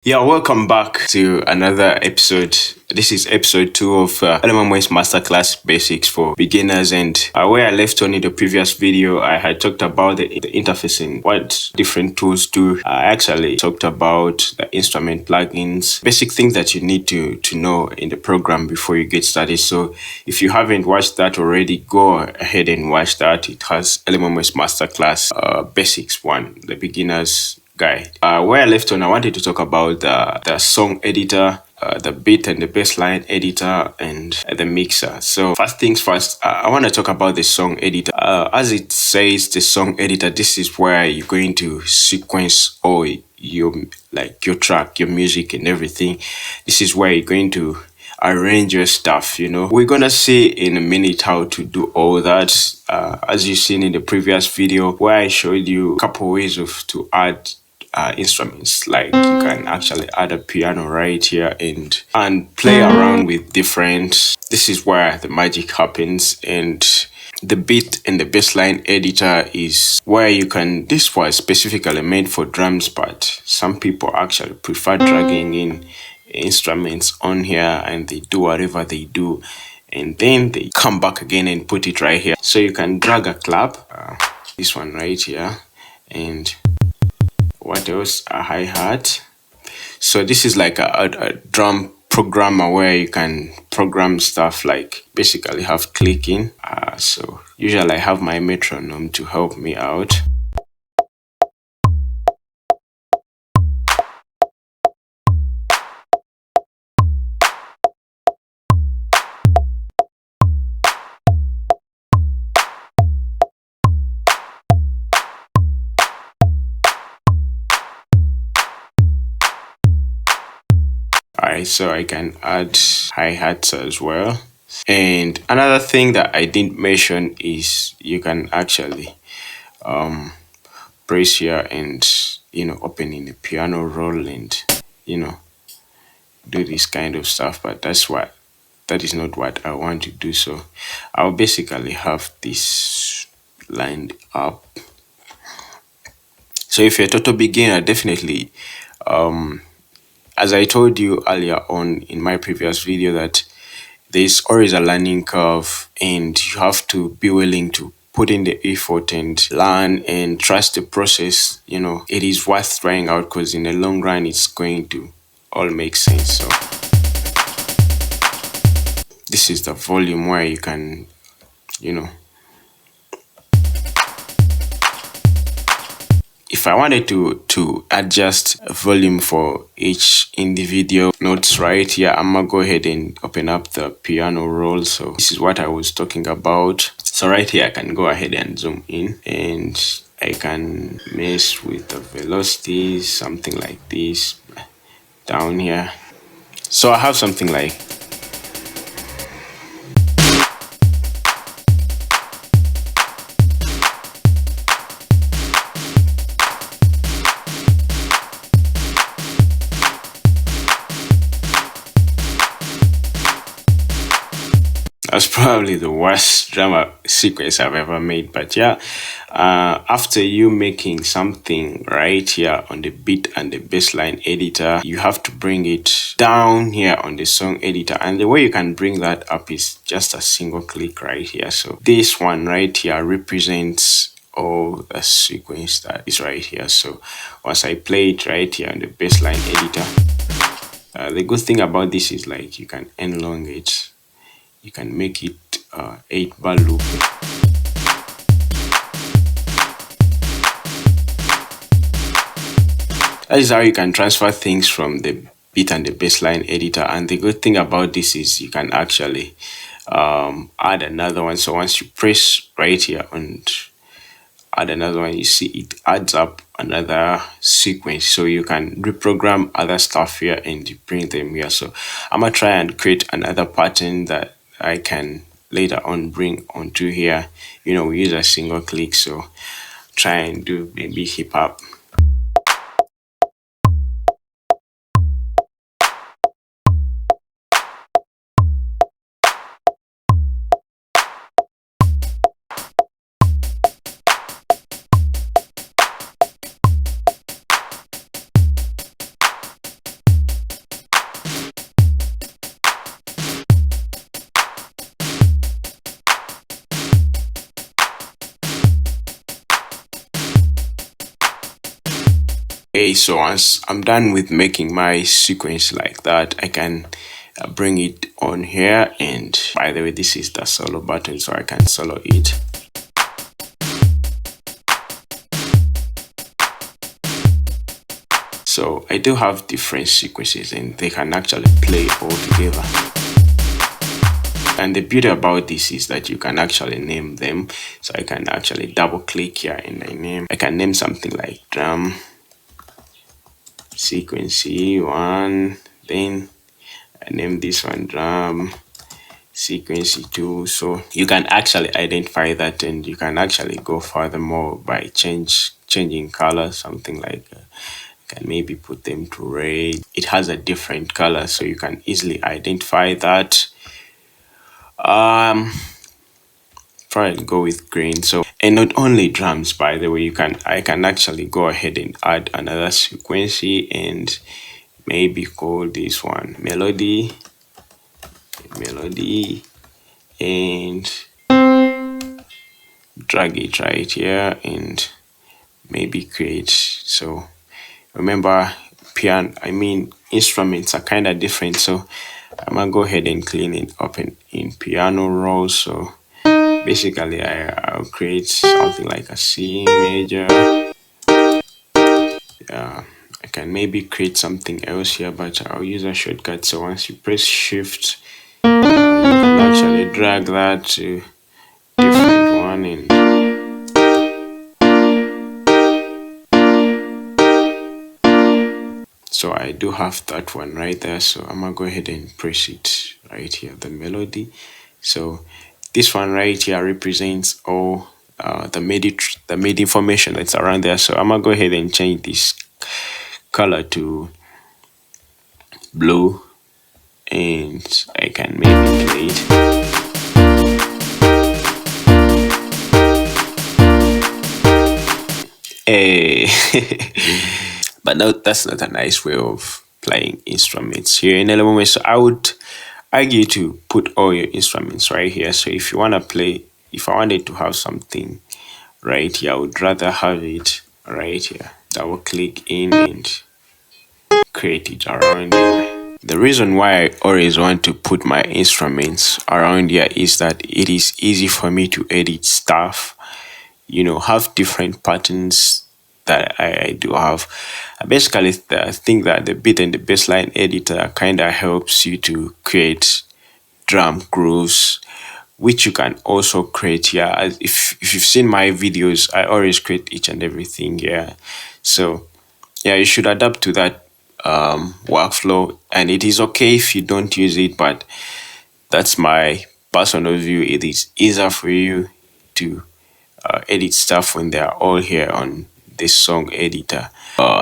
Yeah, welcome back to another episode. This is episode 2 of Lmms Masterclass Basics for Beginners. And where I left on in the previous video, I had talked about the interfacing, what different tools do. I actually talked about the instrument plugins, basic things that you need to know in the program before you get started. So if you haven't watched that already, go ahead and watch that. It has Lmms Masterclass Basics 1, the beginners guide. Where I left on, I wanted to talk about the song editor, the beat and the bassline editor, and the mixer. So first things first, I want to talk about the song editor. As it says, the song editor, this is where you're going to sequence all your track, your music and everything. This is where you're going to arrange your stuff. We're gonna see in a minute how to do all that. As you've seen in the previous video where I showed you a couple ways to add instruments, like you can actually add a piano right here and play around with different. This is where the magic happens. And the beat and the bassline editor is where you can, this was specifically made for drums, but some people actually prefer dragging in instruments on here and they do whatever they do and then they come back again and put it right here. So you can drag a clap, this one right here, and what else, a hi-hat. So this is like a drum programmer where you can program stuff, like basically have clicking. So usually I have my metronome to help me out. Alright, so I can add hi-hats as well. And another thing that I didn't mention is you can actually press here and open in the piano roll and do this kind of stuff, but that is not what I want to do. So I'll basically have this lined up. So if you're a total beginner, definitely as I told you earlier on in my previous video, that there's always a learning curve and you have to be willing to put in the effort and learn and trust the process. It is worth trying out because in the long run it's going to all make sense. So this is the volume where you can if I wanted to adjust volume for each individual notes right here, I'm gonna go ahead and open up the piano roll. So this is what I was talking about. So right here I can go ahead and zoom in and I can mess with the velocity, something like this down here. So I have something like that's probably the worst drama sequence I've ever made. But yeah, after you making something right here on the beat and the bassline editor, you have to bring it down here on the song editor. And the way you can bring that up is just a single click right here. So this one right here represents all the sequence that is right here. So once I play it right here on the bassline editor, the good thing about this is like you can elongate. You can make it 8-bar loop. That is how you can transfer things from the beat and the bassline editor. And the good thing about this is you can actually add another one. So once you press right here and add another one, you see it adds up another sequence. So you can reprogram other stuff here and you bring them here. So I'm gonna try and create another pattern that I can later on bring onto here. We use a single click, so try and do maybe hip hop. Okay, so once I'm done with making my sequence like that, I can bring it on here. And by the way, this is the solo button, so I can solo it. So I do have different sequences and they can actually play all together. And the beauty about this is that you can actually name them. So I can actually double click here and I can name something like drum sequence 1, then I name this one drum sequence 2. So you can actually identify that, and you can actually go furthermore by changing color, something like can maybe put them to red. It has a different color, so you can easily identify that. Try and go with green. So, and not only drums, by the way, I can actually go ahead and add another sequence and maybe call this one melody, and drag it right here and maybe create. So remember, instruments are kind of different, so I'm gonna go ahead and clean it up in piano roll. So basically I'll create something like a C major. Yeah, I can maybe create something else here, but I'll use a shortcut. So once you press shift, you can actually drag that to different one, and so I do have that one right there. So I'm gonna go ahead and press it right here, the melody. So this one right here represents all the MIDI information that's around there. So I'm gonna go ahead and change this color to blue, and I can maybe play it. Hey. But no, that's not a nice way of playing instruments here in Lmms. So I would argue to put all your instruments right here. So if you want to play, if I wanted to have something right here, I would rather have it right here. Double click in and create it around here. The reason why I always want to put my instruments around here is that it is easy for me to edit stuff, have different patterns that I do have. I basically think that the beat and the bassline editor kind of helps you to create drum grooves, which you can also create here. If you've seen my videos, I always create each and everything here. So yeah, you should adapt to that workflow, and it is okay if you don't use it, but that's my personal view. It is easier for you to edit stuff when they're all here on this song editor.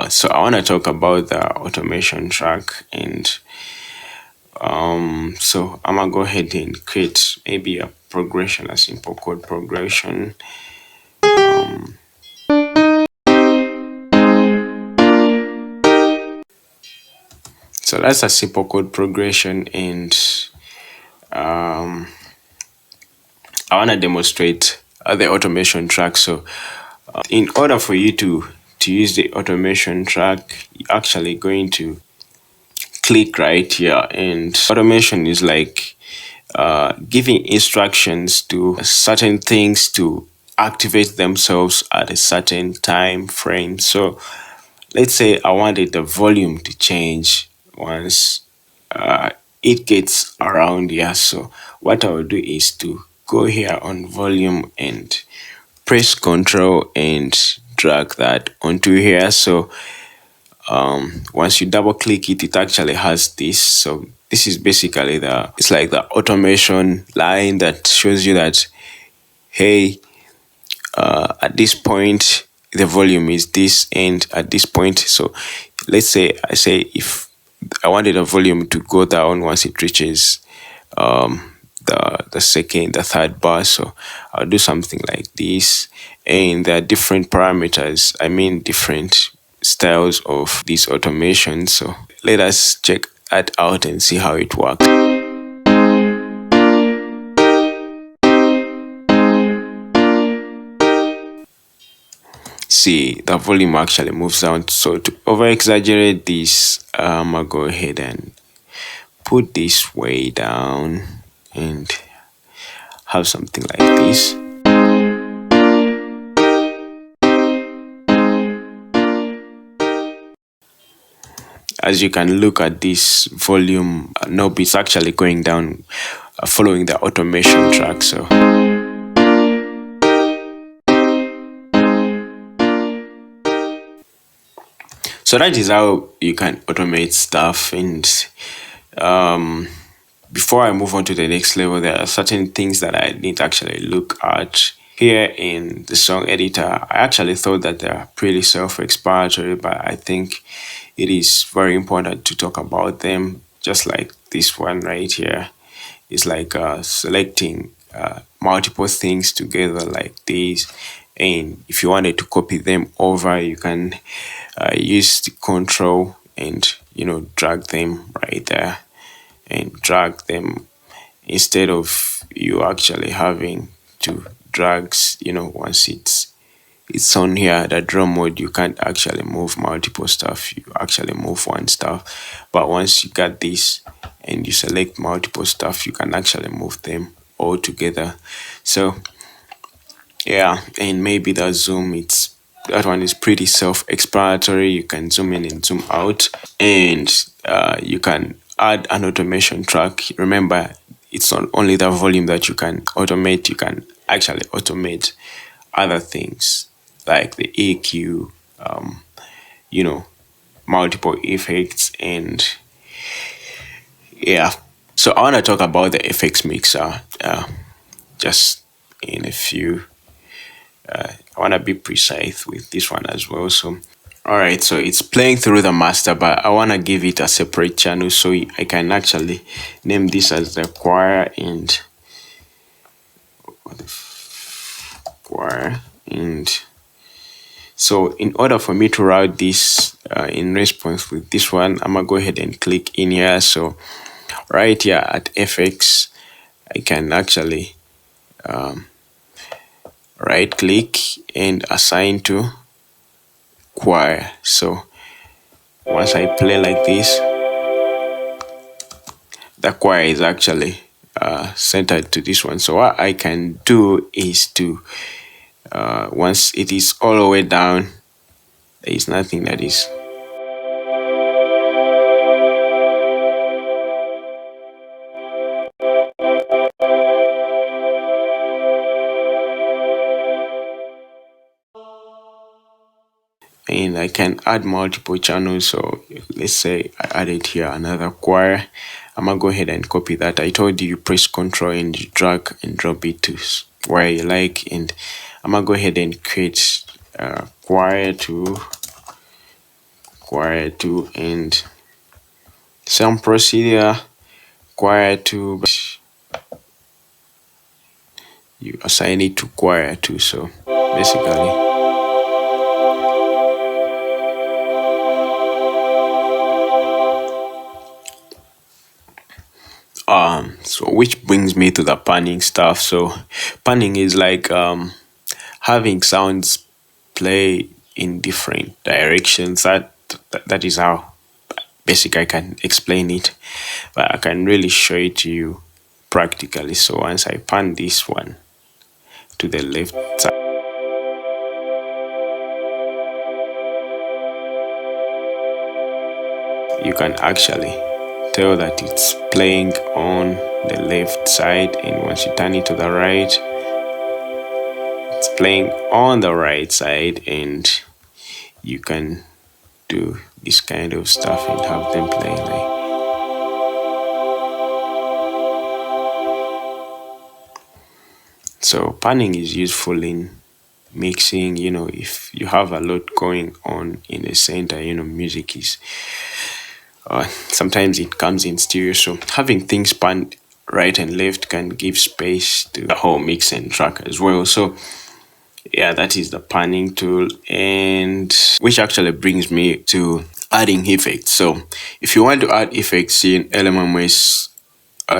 So I want to talk about the automation track, and so I'm gonna go ahead and create maybe a progression, a simple chord progression. So that's a simple chord progression, and I want to demonstrate the automation track. So in order for you to use the automation track, you're actually going to click right here, and automation is like giving instructions to certain things to activate themselves at a certain time frame. So let's say I wanted the volume to change once it gets around here. So what I will do is to go here on volume and press Ctrl and drag that onto here. So once you double click it, it actually has this. So this is basically it's like the automation line that shows you that, hey, at this point the volume is this, and at this point, so let's say I say if I wanted a volume to go down once it reaches the third bar, so I'll do something like this. And there are different parameters, different styles of this automation. So let us check that out and see how it works. see the volume actually moves down. So to over exaggerate this, I'll go ahead and put this way down and have something like this. As you can look at this volume knob, it's actually going down following the automation track. So that is how you can automate stuff. And before I move on to the next level, there are certain things that I need to actually look at. Here in the song editor, I actually thought that they're pretty self-explanatory, but I think it is very important to talk about them, just like this one right here. It's like selecting multiple things together like this. And if you wanted to copy them over, you can use the control and, drag them right there and drag them instead of you actually having to drag, once it's on here, the draw mode, you can't actually move multiple stuff. You actually move one stuff. But once you got this and you select multiple stuff, you can actually move them all together. So yeah, and maybe the zoom, that one is pretty self-explanatory. You can zoom in and zoom out, and you can add an automation track. Remember, it's not only the volume that you can automate, you can actually automate other things like the EQ, multiple effects, and yeah. So I want to talk about the effects mixer just in a few. I want to be precise with this one as well. So alright, so it's playing through the master, but I want to give it a separate channel, so I can actually name this as the choir and choir. And so in order for me to route this in response with this one, I'm gonna go ahead and click in here. So right here at FX, I can actually right click and assign to choir. So once I play like this, the choir is actually centered to this one. So what I can do is to once it is all the way down, there is nothing that is and I can add multiple channels. So let's say I added here another choir. I'm gonna go ahead and copy that. I told you press Ctrl and you drag and drop it to where you like, and I'm gonna go ahead and create choir 2 and some procedure choir 2, you assign it to choir 2. So basically so which brings me to the panning stuff. So panning is like having sounds play in different directions. That is how basic I can explain it, but I can really show it to you practically. So once I pan this one to the left side, you can actually tell that it's playing on the left side, and once you turn it to the right, it's playing on the right side, and you can do this kind of stuff and have them play like. So panning is useful in mixing, if you have a lot going on in the center, music is sometimes it comes in stereo, so having things panned right and left can give space to the whole mix and track as well. So yeah, that is the panning tool, and which actually brings me to adding effects. So if you want to add effects in Lmms,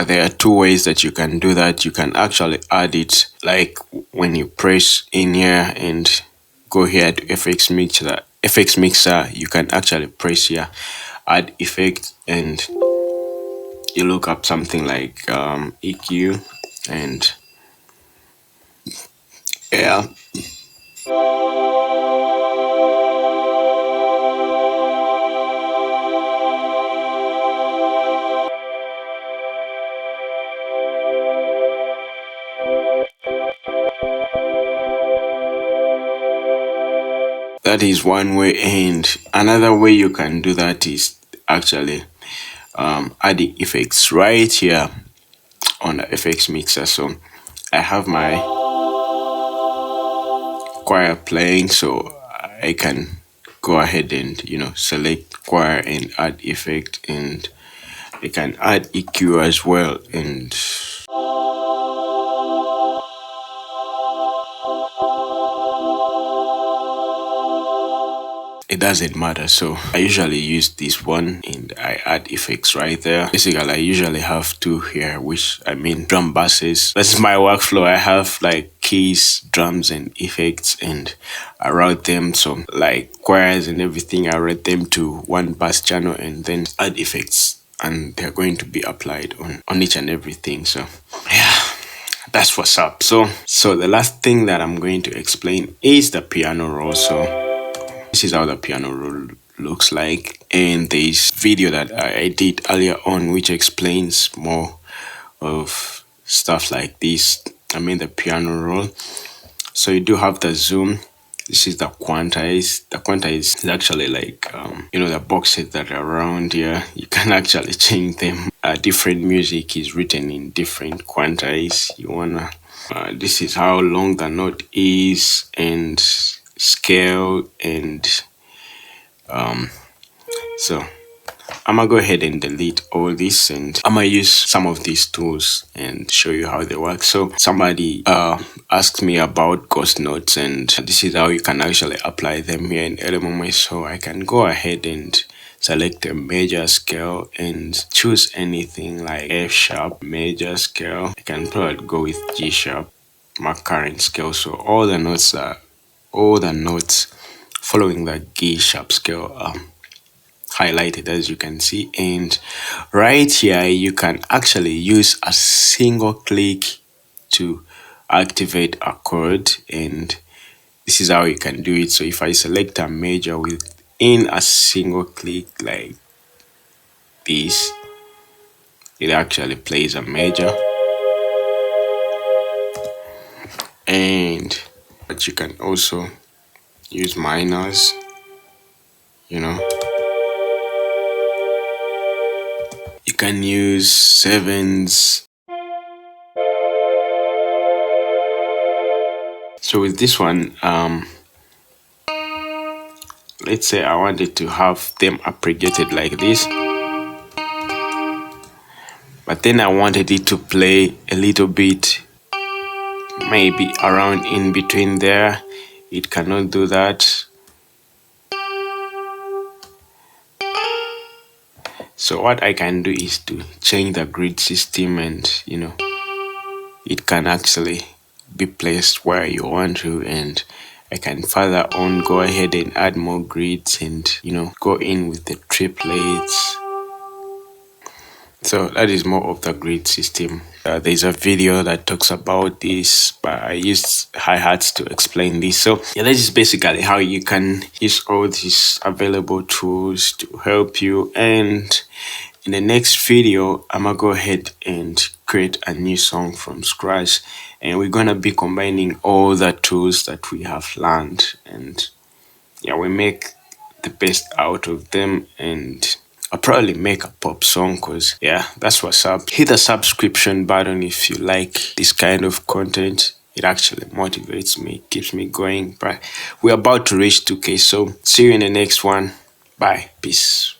there are two ways that you can do that. You can actually add it like when you press in here and go here to FX mixer, you can actually press here add effect, and you look up something like EQ, and yeah, that is one way. And another way you can do that is actually add the effects right here on the FX mixer. So I have my choir playing, so I can go ahead and select choir and add effect, and I can add EQ as well, and it doesn't matter. So I usually use this one and I add effects right there. Basically, I usually have two here, which I mean drum basses. That's my workflow. I have like keys, drums, and effects, and I route them. So like choirs and everything, I route them to one bass channel and then add effects, and they're going to be applied on each and everything. So yeah, that's what's up. So the last thing that I'm going to explain is the piano roll. So this is how the piano roll looks like, and there's video that I did earlier on which explains more of stuff like this. I mean the piano roll. So you do have the zoom. This is the quantize. The quantize is actually like the boxes that are around here. You can actually change them. Different music is written in different quantize. You wanna this is how long the note is, and scale, and so I'm gonna go ahead and delete all this, and I'm gonna use some of these tools and show you how they work. So somebody asked me about ghost notes, and this is how you can actually apply them here in Lmms. So I can go ahead and select a major scale and choose anything like F sharp major scale. I can probably go with G sharp, my current scale. So all the notes following the G sharp scale highlighted, as you can see. And right here you can actually use a single click to activate a chord, and this is how you can do it. So if I select a major within a single click like this, it actually plays a major. But you can also use minors, you can use sevens. So with this one, let's say I wanted to have them aggregated like this, but then I wanted it to play a little bit maybe around in between there. It cannot do that. So what I can do is to change the grid system, and it can actually be placed where you want to, and I can further on go ahead and add more grids and go in with the triplets. So that is more of the grid system. There's a video that talks about this, but I used hi-hats to explain this. So yeah, that is basically how you can use all these available tools to help you. And in the next video, I'm gonna go ahead and create a new song from scratch, and we're gonna be combining all the tools that we have learned, and yeah, we make the best out of them, and I'll probably make a pop song, because yeah, that's what's up. Hit the subscription button if you like this kind of content. It actually motivates me, keeps me going. But we're about to reach 2K, so see you in the next one. Bye. Peace.